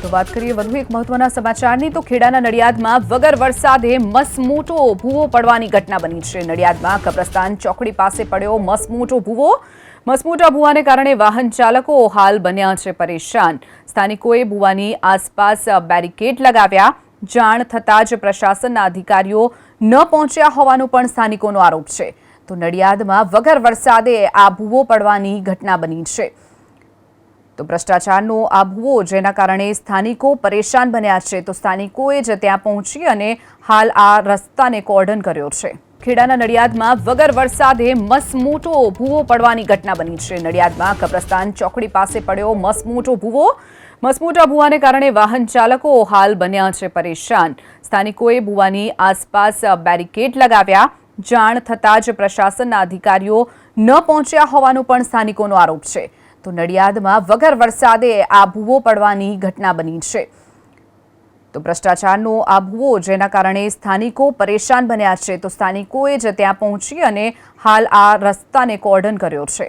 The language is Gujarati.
તો વાત કરીએ વધુ એક મહત્વના સમાચારની તો ખેડાના નડિયાદમાં વગર વરસાદે મસમોટો ભૂવો પડવાની ઘટના બની છે। નડિયાદમાં કબ્રસ્તાન ચોકડી પાસે પડ્યો મસમોટો ભૂવો। મસમોટા ભૂવાને કારણે વાહન ચાલકો હાલ બન્યા છે પરેશાન। સ્થાનિકોએ ભૂવાની આસપાસ બેરિકેડ લગાવ્યા। જાણ થતાં જ પ્રશાસનના અધિકારીઓ ન પહોંચ્યા હોવાનો પણ સ્થાનિકોનો આરોપ છે। તો નડિયાદમાં વગર વરસાદે આ ભૂવો પડવાની ઘટના બની છે। તો ભ્રષ્ટાચારનો આ ભૂવો જેના કારણે સ્થાનિકો પરેશાન બન્યા છે। તો સ્થાનિકોએ જ ત્યાં પહોંચી અને હાલ આ રસ્તાને કોર્ડન કર્યો છે। ખેડાના નડિયાદમાં વગર વરસાદે મસમોટો ભૂવો પડવાની ઘટના બની છે। નડિયાદમાં કબ્રસ્તાન ચોકડી પાસે પડ્યો મસમોટો ભૂવો। મસમોટા ભૂવાને કારણે વાહન ચાલકો હાલ બન્યા છે પરેશાન। સ્થાનિકોએ ભૂવાની આસપાસ બેરિકેડ લગાવ્યા। જાણ થતાં જ પ્રશાસનના અધિકારીઓ ન પહોંચ્યા હોવાનો પણ સ્થાનિકોનો આરોપ છે। તો નડિયાદમાં વગર વરસાદે આ ભૂવો પડવાની ઘટના બની છે। તો ભ્રષ્ટાચારનો આ ભૂવો જેના કારણે સ્થાનિકો પરેશાન બન્યા છે। તો સ્થાનિકોએ જ ત્યાં પહોંચી અને હાલ આ રસ્તાને કોર્ડન કર્યો છે।